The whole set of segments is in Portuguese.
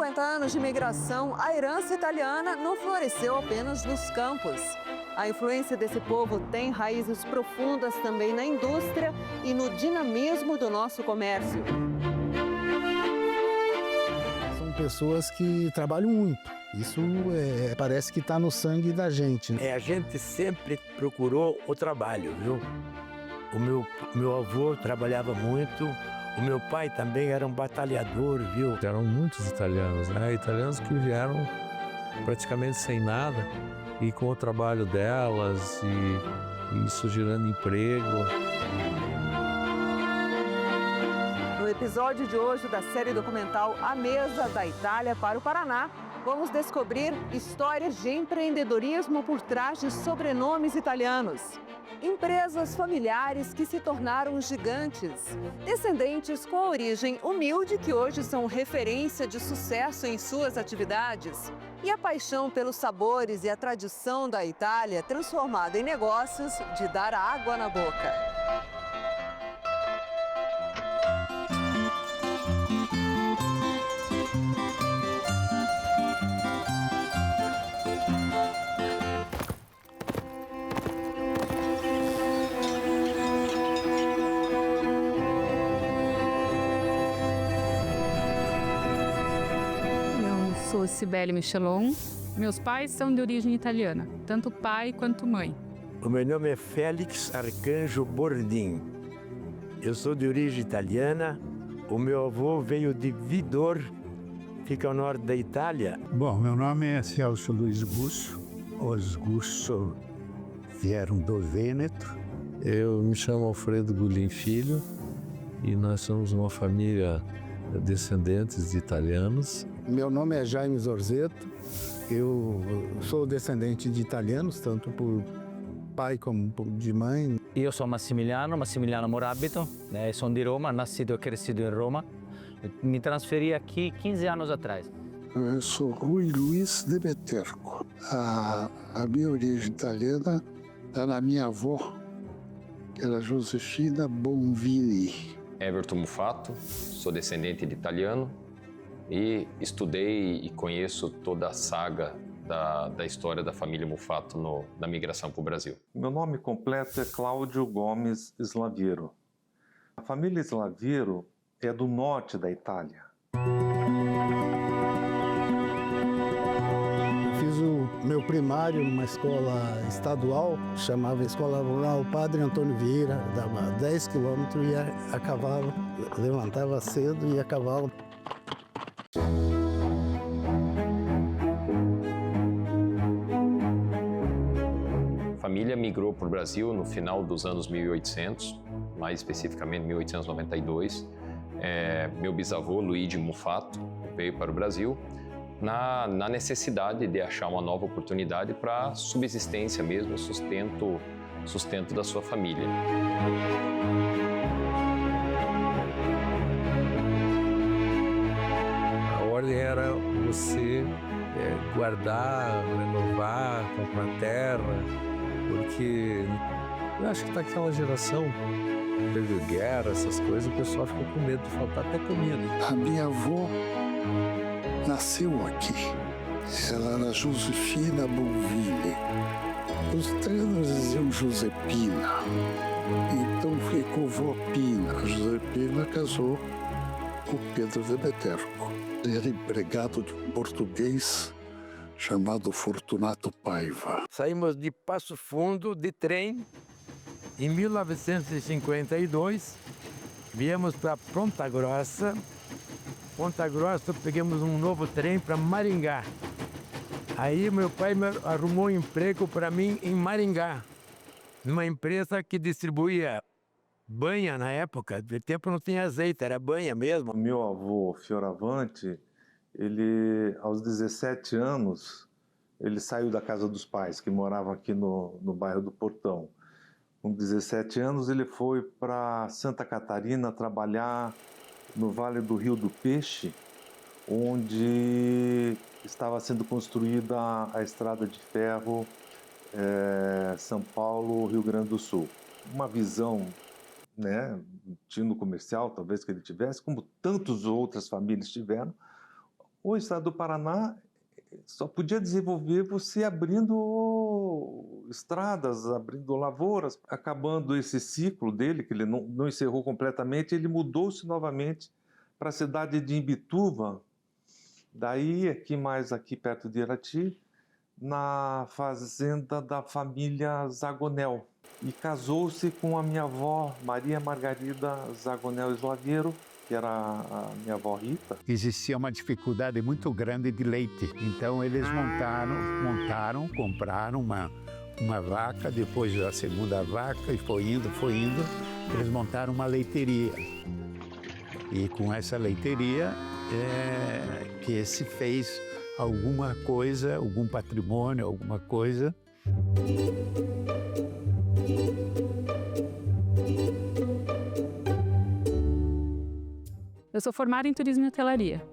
50 anos de imigração, a herança italiana não floresceu apenas nos campos. A influência desse povo tem raízes profundas também na indústria e no dinamismo do nosso comércio. São pessoas que trabalham muito. Isso parece que está no sangue da gente. A gente sempre procurou o trabalho, viu? O meu avô trabalhava muito, o meu pai também era um batalhador, viu? Eram muitos italianos, né? Italianos que vieram praticamente sem nada e com o trabalho delas e isso gerando emprego. No episódio de hoje da série documental A Mesa da Itália para o Paraná, vamos descobrir histórias de empreendedorismo por trás de sobrenomes italianos. Empresas familiares que se tornaram gigantes. Descendentes com origem humilde que hoje são referência de sucesso em suas atividades. E a paixão pelos sabores e a tradição da Itália transformada em negócios de dar água na boca. Sou Cibele Michelon. Meus pais são de origem italiana, tanto pai quanto mãe. O meu nome é Félix Arcanjo Bordin. Eu sou de origem italiana. O meu avô veio de Vidor, fica ao norte da Itália. Bom, meu nome é Celso Luiz Gusso. Os Gusso vieram do Vêneto. Eu me chamo Alfredo Gulim Filho e nós somos uma família descendentes de italianos. Meu nome é Jaime Zorzeto. Eu sou descendente de italianos, tanto por pai como de mãe. Io sono Massimiliano Morabito, sono di Roma, nascido e crescido em Roma. Me transferi aqui 15 anos atrás. Eu sou Rui Luiz de Meterco. A minha origem italiana está na minha avó, que era Josefina Bonvini. Everton Mufato, sou descendente de italiano e estudei e conheço toda a saga da história da família Mufato na migração para o Brasil. Meu nome completo é Cláudio Gomes Slaviero. A família Slaviero é do norte da Itália. Fiz o meu primário numa escola estadual, chamava Escola Rural Padre Antônio Vieira, dava 10 quilômetros e ia a cavalo, levantava cedo e ia a cavalo. A família migrou para o Brasil no final dos anos 1800, mais especificamente 1892. Meu bisavô, Luigi Mufato, veio para o Brasil na necessidade de achar uma nova oportunidade para subsistência mesmo, sustento da sua família. A ordem era você guardar, renovar, comprar terra, porque eu acho que naquela geração, teve guerra, essas coisas, o pessoal ficou com medo de faltar até comida. A minha avó nasceu aqui. Ela era Josefina Bonvini. Os italianos diziam Josepina. Então ficou vó Pina. A Josepina casou com Pedro de Meterco. Era empregado de um português chamado Fortunato Paiva. Saímos de Passo Fundo de trem em 1952. Viemos para Ponta Grossa. Ponta Grossa, pegamos um novo trem para Maringá. Aí meu pai arrumou um emprego para mim em Maringá, numa empresa que distribuía banha na época. De tempo não tinha azeite, era banha mesmo. Meu avô, Fioravante, ele, aos 17 anos, ele saiu da casa dos pais, que moravam aqui no bairro do Portão. Com 17 anos, ele foi para Santa Catarina trabalhar no Vale do Rio do Peixe, onde estava sendo construída a estrada de ferro São Paulo-Rio Grande do Sul. Uma visão, né, tino comercial, talvez que ele tivesse, como tantas outras famílias tiveram, o estado do Paraná só podia desenvolver você abrindo estradas, abrindo lavouras. Acabando esse ciclo dele, que ele não encerrou completamente, ele mudou-se novamente para a cidade de Imbituva, daí aqui perto de Irati, na fazenda da família Zagonel. E casou-se com a minha avó, Maria Margarida Zagonel Slaviero, que era a minha avó Rita. Existia uma dificuldade muito grande de leite. Então eles compraram uma vaca, depois a segunda vaca, e foi indo. Eles montaram uma leiteria. E com essa leiteria que se fez alguma coisa, algum patrimônio, alguma coisa. Eu sou formada em turismo e hotelaria.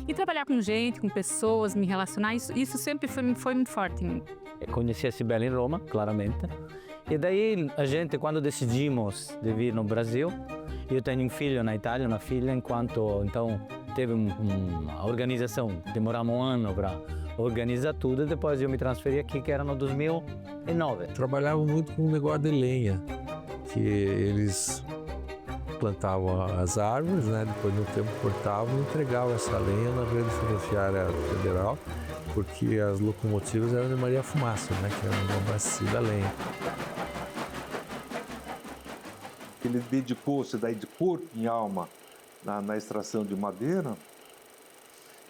E trabalhar com gente, com pessoas, me relacionar, isso sempre foi muito forte em mim. Eu conheci a Cibele em Roma, claramente. E daí a gente, quando decidimos de vir no Brasil, eu tenho um filho na Itália, uma filha, então teve uma organização. Demoramos um ano para organizar tudo e depois eu me transferi aqui, que era no 2009. Trabalhava muito com o negócio de lenha, que eles plantavam as árvores, né? Depois de um tempo cortavam e entregavam essa lenha na rede ferroviária federal, porque as locomotivas eram de Maria Fumaça, né? Que era uma bacia da lenha. Ele dedicou-se daí de corpo e alma na extração de madeira.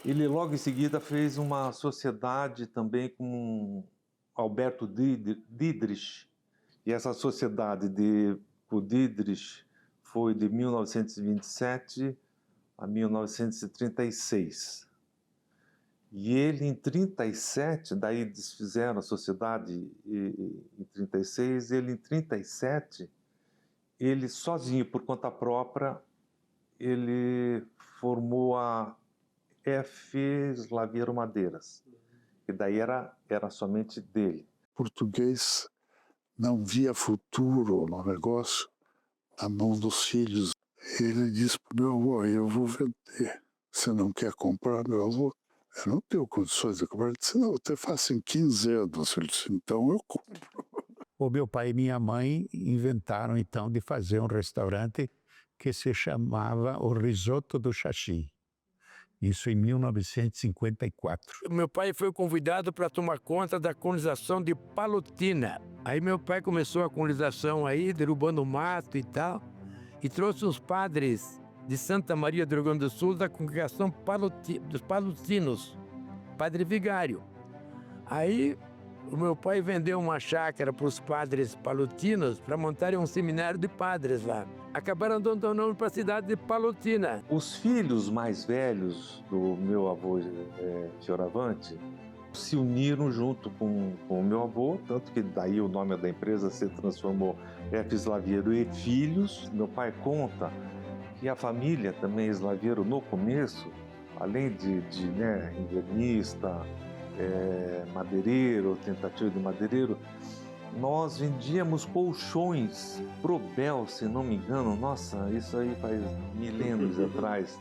Ele logo em seguida fez uma sociedade também com Alberto Dietrich. E essa sociedade com Dietrich foi de 1927 a 1936. E ele, em 1937, daí desfizeram a sociedade em 1936, ele em 1937, ele sozinho, por conta própria, ele formou a F. Slaviero Madeiras, que daí era somente dele. O português não via futuro no negócio na mão dos filhos. Ele disse para o meu avô: eu vou vender. Você não quer comprar, meu avô? Eu não tenho condições de comprar. Ele disse: não, eu te faço em 15 anos. Ele disse: então eu compro. O meu pai e minha mãe inventaram, então, de fazer um restaurante que se chamava o Risoto do Xaxim. Isso em 1954. Meu pai foi convidado para tomar conta da colonização de Palotina. Aí meu pai começou a colonização aí, derrubando mato e tal, e trouxe uns padres de Santa Maria do Rio Grande do Sul da congregação dos Palotinos, padre vigário. Aí o meu pai vendeu uma chácara para os padres palotinos para montarem um seminário de padres lá. Acabaram dando o nome para a cidade de Palotina. Os filhos mais velhos do meu avô Fioravante se uniram junto com o meu avô, tanto que daí o nome da empresa se transformou F. Slaviero e Filhos. Meu pai conta que a família também Slaviero, no começo, além de invernista, madeireiro, tentativa de madeireiro, nós vendíamos colchões Probel, se não me engano. Nossa, isso aí faz milênios atrás.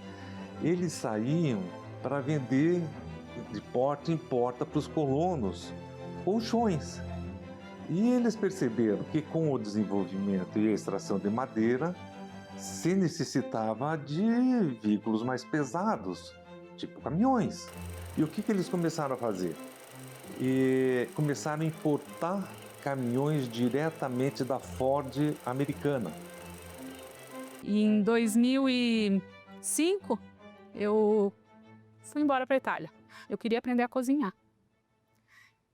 Eles saíam para vender de porta em porta para os colonos colchões. E eles perceberam que com o desenvolvimento e a extração de madeira se necessitava de veículos mais pesados, tipo caminhões. E o que eles começaram a fazer? Começaram a importar caminhões diretamente da Ford americana. Em 2005, eu fui embora para a Itália. Eu queria aprender a cozinhar.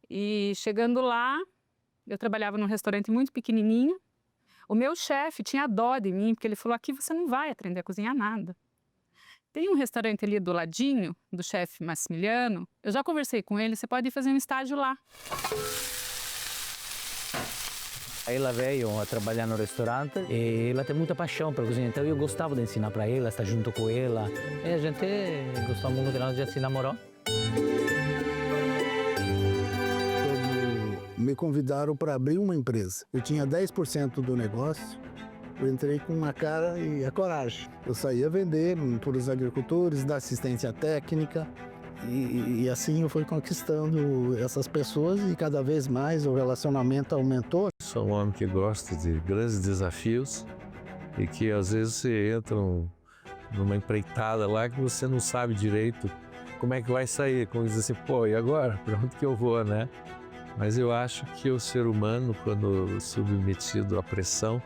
E chegando lá, eu trabalhava num restaurante muito pequenininho. O meu chefe tinha dó de mim, porque ele falou: aqui você não vai aprender a cozinhar nada. Tem um restaurante ali do ladinho, do chefe Massimiliano. Eu já conversei com ele, você pode ir fazer um estágio lá. Ela veio a trabalhar no restaurante e ela tem muita paixão para cozinhar, então eu gostava de ensinar para ela, estar junto com ela. E a gente gostou muito que nós já se namorou. Me convidaram para abrir uma empresa. Eu tinha 10% do negócio. Eu entrei com a cara e a coragem. Eu saía vender para os agricultores, dar assistência técnica, E assim eu fui conquistando essas pessoas e cada vez mais o relacionamento aumentou. Sou um homem que gosta de grandes desafios e que às vezes você entra numa empreitada lá que você não sabe direito como é que vai sair. Como diz assim, pô, e agora? Para onde que eu vou, né? Mas eu acho que o ser humano, quando submetido à pressão,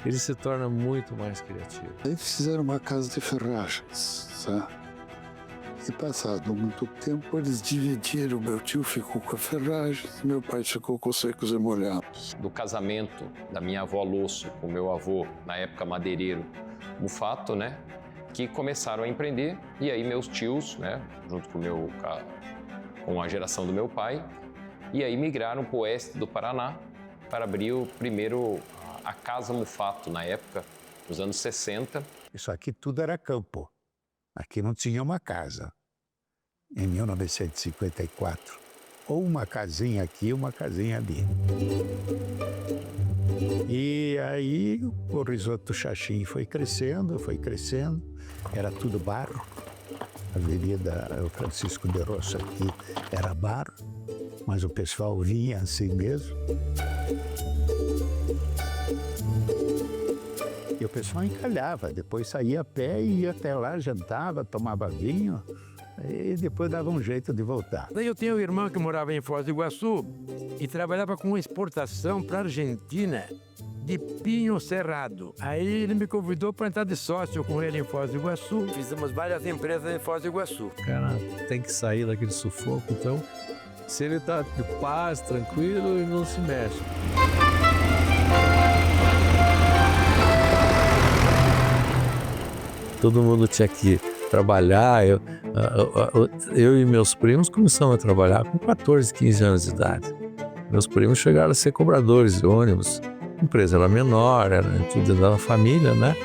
ele se torna muito mais criativo. Eles fizeram uma casa de ferragens, sabe? E passado muito tempo, eles dividiram. Meu tio ficou com a ferragem, meu pai ficou com os secos e molhados. Do casamento da minha avó Losso com meu avô, na época madeireiro, Mufato, né? Que começaram a empreender. E aí meus tios, né? Junto com a geração do meu pai, e aí migraram para o oeste do Paraná para abrir a Casa Mufato, na época, nos anos 60. Isso aqui tudo era campo. Aqui não tinha uma casa. Em 1954. Ou uma casinha aqui, uma casinha ali. E aí o Risoto Xaxim foi crescendo. Era tudo barro. A Avenida Francisco de Rocha aqui era barro, mas o pessoal vinha assim mesmo. E o pessoal encalhava, depois saía a pé e ia até lá, jantava, tomava vinho e depois dava um jeito de voltar. Daí eu tinha um irmão que morava em Foz do Iguaçu e trabalhava com exportação para a Argentina de pinho cerrado. Aí ele me convidou para entrar de sócio com ele em Foz do Iguaçu. Fizemos várias empresas em Foz do Iguaçu. O cara tem que sair daquele sufoco, então se ele está de paz, tranquilo, ele não se mexe. Todo mundo tinha que trabalhar. Eu e meus primos começamos a trabalhar com 14, 15 anos de idade. Meus primos chegaram a ser cobradores de ônibus. A empresa era menor, era tudo da família, né?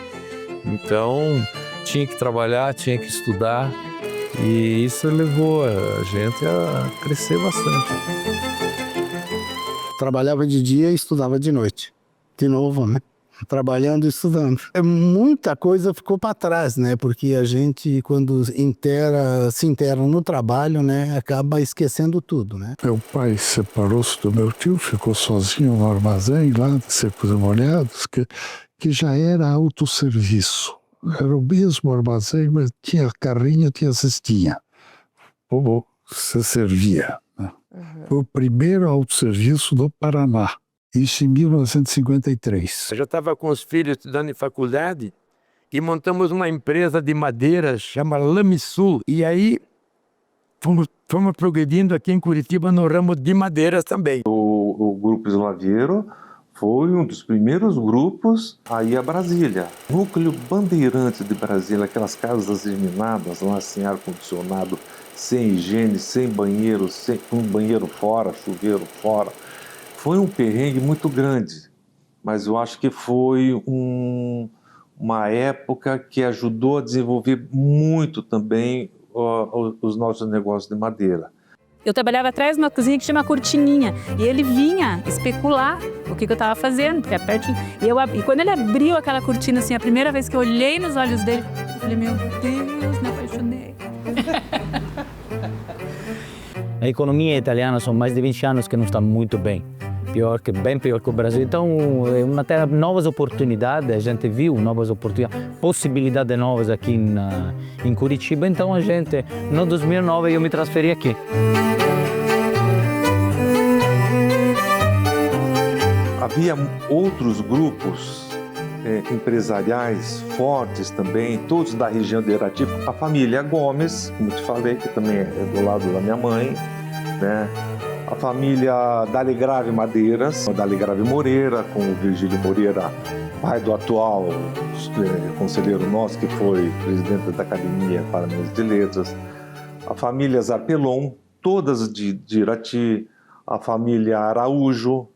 Então, tinha que trabalhar, tinha que estudar. E isso levou a gente a crescer bastante. Trabalhava de dia e estudava de noite. De novo, né? Trabalhando e estudando. Muita coisa ficou para trás, né? Porque a gente, quando se inteira no trabalho, né? Acaba esquecendo tudo, né? Meu pai separou-se do meu tio, ficou sozinho no armazém lá, de secos e molhados, que já era autosserviço. Era o mesmo armazém, mas tinha carrinho, tinha cestinha. Você servia. Né? Foi o primeiro autosserviço do Paraná. Isso em 1953. Eu já estava com os filhos estudando em faculdade e montamos uma empresa de madeira chamada Lamisul. E aí fomos progredindo aqui em Curitiba no ramo de madeiras também. O Grupo Slaviero foi um dos primeiros grupos a ir a Brasília. Núcleo Bandeirante de Brasília, aquelas casas geminadas lá sem ar-condicionado, sem higiene, sem banheiro, com um banheiro fora, chuveiro fora. Foi um perrengue muito grande, mas eu acho que foi uma época que ajudou a desenvolver muito também os nossos negócios de madeira. Eu trabalhava atrás de uma cozinha que chama Cortininha, e ele vinha especular o que eu estava fazendo, porque é pertinho. E quando ele abriu aquela cortina, assim, a primeira vez que eu olhei nos olhos dele, eu falei, meu Deus, me apaixonei. A economia italiana são mais de 20 anos que não está muito bem. Bem pior que o Brasil. Então, é uma terra de novas oportunidades, a gente viu novas oportunidades, possibilidades novas aqui em Curitiba. Então, no 2009, eu me transferi aqui. Havia outros grupos empresariais fortes também, todos da região de Irati. A família Gomes, como te falei, que também é do lado da minha mãe, né? A família Daligrave Madeiras, o Daligrave Moreira, com o Virgílio Moreira, pai do atual conselheiro nosso, que foi presidente da Academia Paranaense de Letras. A família Zarpelon, todas de Irati. A família Araújo,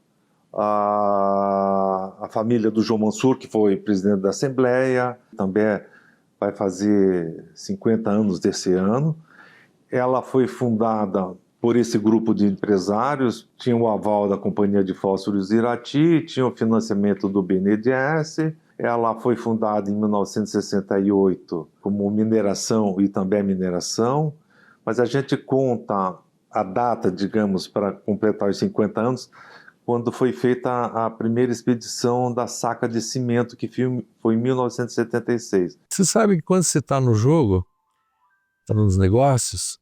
a família do João Mansur, que foi presidente da Assembleia, também vai fazer 50 anos desse ano. Ela foi fundada por esse grupo de empresários, tinha o aval da Companhia de Fósforos Irati, tinha o financiamento do BNDES. Ela foi fundada em 1968 como mineração e também mineração, mas a gente conta a data, digamos, para completar os 50 anos, quando foi feita a primeira expedição da saca de cimento, que foi em 1976. Você sabe que quando você está no jogo, está nos negócios,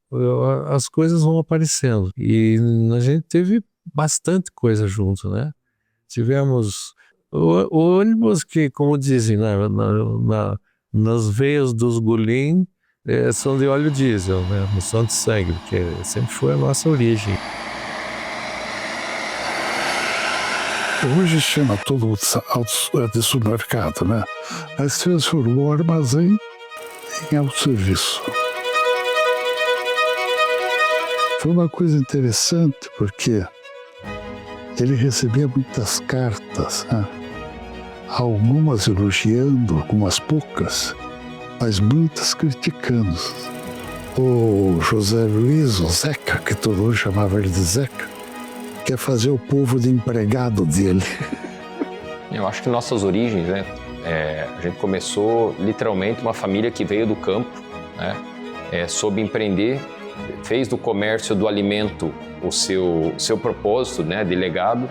as coisas vão aparecendo. E a gente teve bastante coisa junto, né? Tivemos o ônibus que, como dizem, nas veias dos Gulim, são de óleo diesel, né? Não são de sangue, porque sempre foi a nossa origem. Hoje chama tudo de supermercado, né? Mas transformou o armazém em autosserviço. Foi uma coisa interessante, porque ele recebia muitas cartas, né? Algumas elogiando, algumas poucas, mas muitas criticando. O José Luiz, o Zeca, que todo mundo chamava ele de Zeca, quer fazer o povo de empregado dele. Eu acho que nossas origens, né? A gente começou literalmente uma família que veio do campo, né? Soube empreender, fez do comércio do alimento o seu propósito, né? De legado.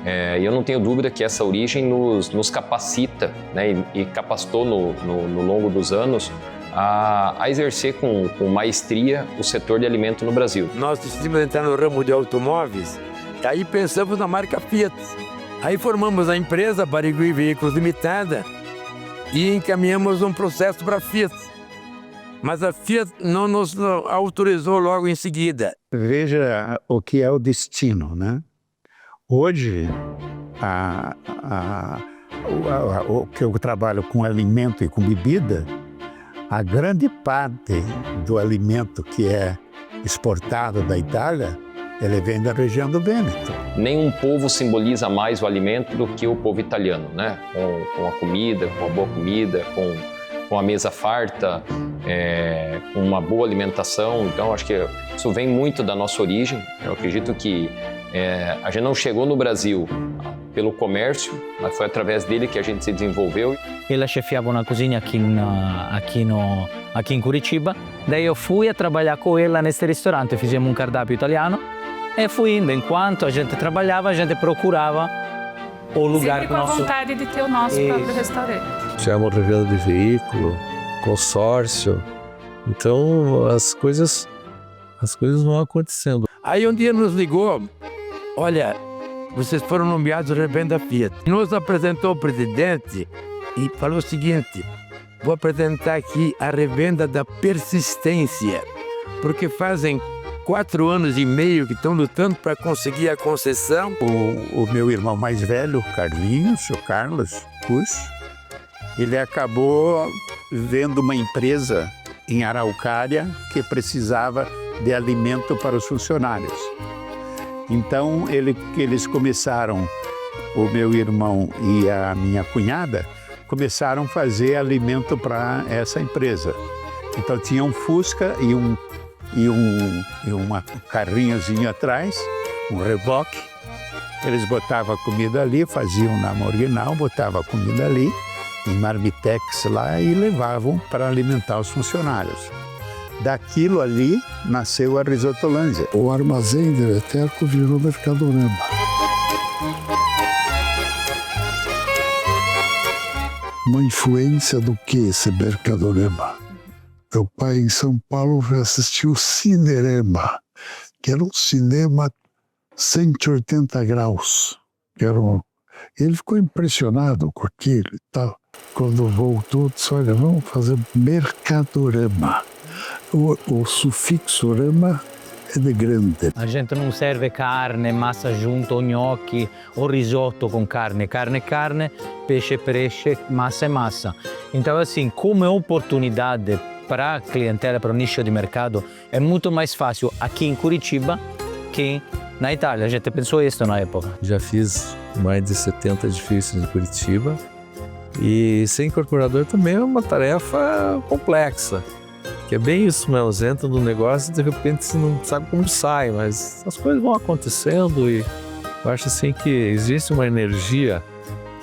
E eu não tenho dúvida que essa origem nos capacita, né? E capacitou no longo dos anos a exercer com maestria o setor de alimento no Brasil. Nós decidimos entrar no ramo de automóveis. Aí pensamos na marca Fiat. Aí formamos a empresa Barigui Veículos Limitada e encaminhamos um processo para a Fiat. Mas a Fiat não nos autorizou logo em seguida. Veja o que é o destino, né? Hoje, o que eu trabalho com alimento e com bebida, a grande parte do alimento que é exportado da Itália, ele vem da região do Vêneto. Nenhum povo simboliza mais o alimento do que o povo italiano, né? Com a comida, com a boa comida, com a mesa farta, com uma boa alimentação. Então, acho que isso vem muito da nossa origem. Eu acredito que a gente não chegou no Brasil pelo comércio, mas foi através dele que a gente se desenvolveu. Ela chefiava uma cozinha aqui em Curitiba. Daí eu fui a trabalhar com ela nesse restaurante, fizemos um cardápio italiano. E fui indo, enquanto a gente trabalhava, a gente procurava o lugar sempre com a vontade de ter o nosso próprio restaurante. Tivemos revenda de veículo, consórcio. Então as coisas vão acontecendo. Aí um dia nos ligou, olha, vocês foram nomeados revenda Fiat. Nos apresentou o presidente e falou o seguinte, vou apresentar aqui a revenda da persistência, porque fazem 4 anos e meio que estão lutando para conseguir a concessão. O meu irmão mais velho, Carlinhos, o Carlos Cus, ele acabou vendo uma empresa em Araucária que precisava de alimento para os funcionários. Então, eles começaram, o meu irmão e a minha cunhada, começaram a fazer alimento para essa empresa. Então, tinha um Fusca e uma carrinhozinho atrás, um reboque. Eles botavam a comida ali, faziam na original, botavam a comida ali, em marmitex lá, e levavam para alimentar os funcionários. Daquilo ali nasceu a Risotolândia. O armazém de Eterco virou Mercadorama. Uma influência do que esse Mercadorama? Meu pai em São Paulo já assistiu o Cinerama, que era um cinema 180 graus. Ele ficou impressionado com aquilo e tal. Quando voltou, disse, olha, vamos fazer Mercadorama. O sufixo rama é de grande. A gente não serve carne, massa junto, gnocchi ou risoto com carne. Carne é carne, peixe é peixe, massa é massa. Então, assim, como é oportunidade para a clientela, para o nicho de mercado, é muito mais fácil aqui em Curitiba que na Itália. A gente pensou isso na época. Já fiz mais de 70 edifícios em Curitiba e ser incorporador também é uma tarefa complexa. Que é bem isso mesmo, você entra no negócio e de repente você não sabe como sai, mas as coisas vão acontecendo e eu acho assim que existe uma energia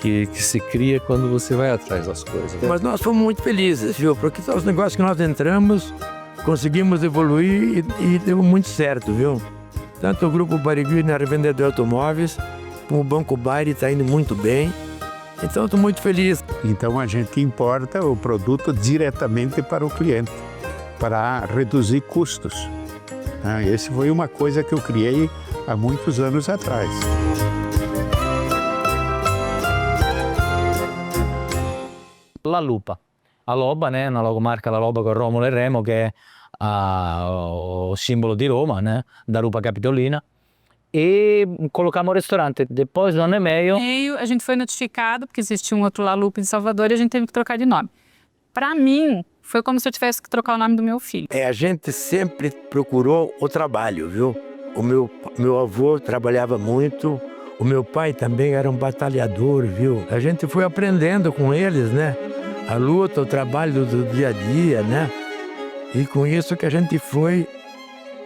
que se cria quando você vai atrás das coisas. Mas nós fomos muito felizes, viu? Porque os negócios que nós entramos conseguimos evoluir e deu muito certo, viu? Tanto o Grupo Barigui na revenda de automóveis, como o Banco Bari está indo muito bem. Então, estou muito feliz. Então, a gente importa o produto diretamente para o cliente, para reduzir custos. Essa foi uma coisa que eu criei há muitos anos atrás. La Lupa. A loba, né? Na logomarca La Loba con Romolo e Remo, que é o símbolo di Roma, né? Da Lupa Capitolina. E colocamos o restaurante. Depois do ano e meio, A gente foi notificado, porque existia um outro La Lupa em Salvador, e a gente teve que trocar de nome. Para mim, foi como se eu tivesse que trocar o nome do meu filho. A gente sempre procurou o trabalho, viu? O meu avô trabalhava muito, o meu pai também era um batalhador, viu? A gente foi aprendendo com eles, né? A luta, o trabalho do dia a dia, né? E com isso que a gente foi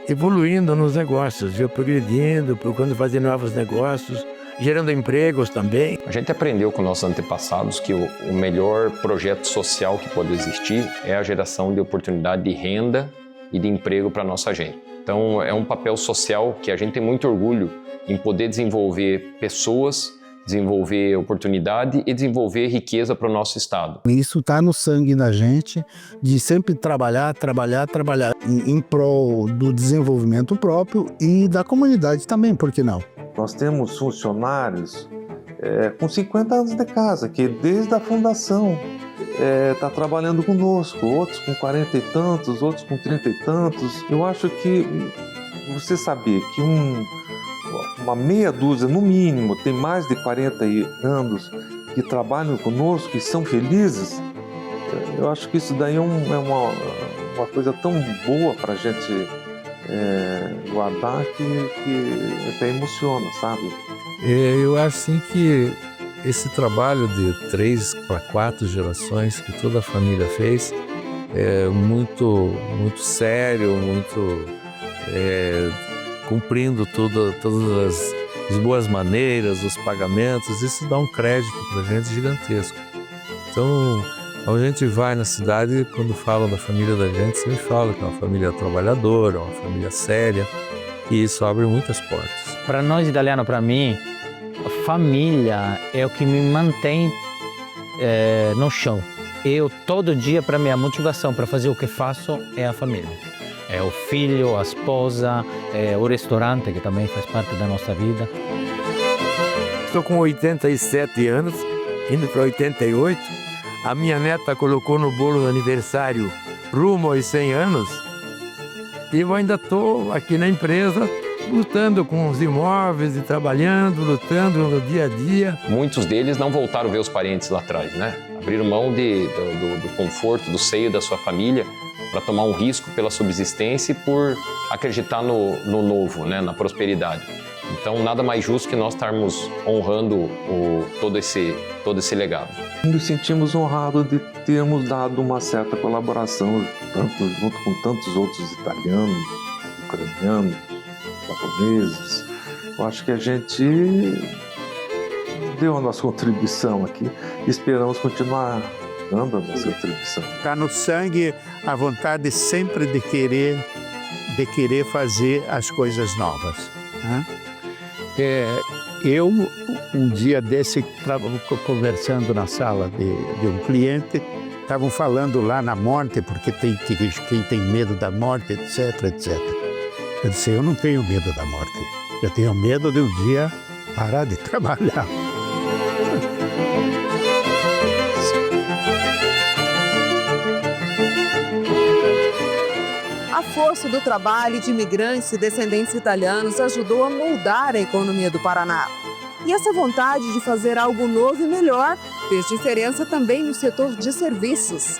evoluindo nos negócios, viu? Progredindo, procurando fazer novos negócios, gerando empregos também. A gente aprendeu com nossos antepassados que o melhor projeto social que pode existir é a geração de oportunidade de renda e de emprego para a nossa gente. Então, é um papel social que a gente tem muito orgulho em poder desenvolver pessoas, desenvolver oportunidade e desenvolver riqueza para o nosso estado. Isso está no sangue da gente, de sempre trabalhar em prol do desenvolvimento próprio e da comunidade também, por que não? Nós temos funcionários com 50 anos de casa, que desde a fundação está trabalhando conosco, outros com 40 e tantos, outros com 30 e tantos. Eu acho que você saber que uma meia dúzia, no mínimo, tem mais de 40 anos que trabalham conosco e são felizes, eu acho que isso daí é uma coisa tão boa para a gente guardar que até emociona, sabe? Eu acho assim que esse trabalho de 3 para 4 gerações que toda a família fez é muito sério, muito cumprindo todas as boas maneiras, os pagamentos. Isso dá um crédito para a gente gigantesco. Então, a gente vai na cidade, quando falam da família da gente, sempre fala que é uma família trabalhadora, uma família séria, e isso abre muitas portas. para nós italianos, para mim, a família é o que me mantém no chão. Eu, todo dia, para mim, a motivação para fazer o que faço é a família. É o filho, a esposa, o restaurante, que também faz parte da nossa vida. Estou com 87 anos, indo para 88. A minha neta colocou no bolo do aniversário rumo aos 100 anos. E eu ainda estou aqui na empresa, lutando com os imóveis e trabalhando, lutando no dia a dia. Muitos deles não voltaram a ver os parentes lá atrás, né? Abriram mão do conforto, do seio da sua família, para tomar um risco pela subsistência e por acreditar no novo, né? Na prosperidade. Então, nada mais justo que nós estarmos honrando todo esse legado. Nos sentimos honrados de termos dado uma certa colaboração, junto com tantos outros italianos, ucranianos, japoneses. Eu acho que a gente deu a nossa contribuição aqui e esperamos continuar dando a nossa contribuição. Está no sangue a vontade sempre de querer fazer as coisas novas, né? Eu, um dia desse, estava conversando na sala de um cliente, estavam falando lá na morte, porque quem tem medo da morte, etc, etc. Eu disse, eu não tenho medo da morte, eu tenho medo de um dia parar de trabalhar. A força do trabalho de imigrantes e descendentes italianos ajudou a moldar a economia do Paraná. E essa vontade de fazer algo novo e melhor fez diferença também no setor de serviços.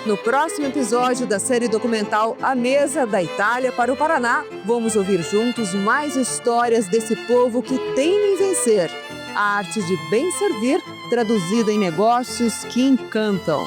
No próximo episódio da série documental A Mesa da Itália para o Paraná, vamos ouvir juntos mais histórias desse povo que teima em vencer. A arte de bem servir, traduzida em negócios que encantam.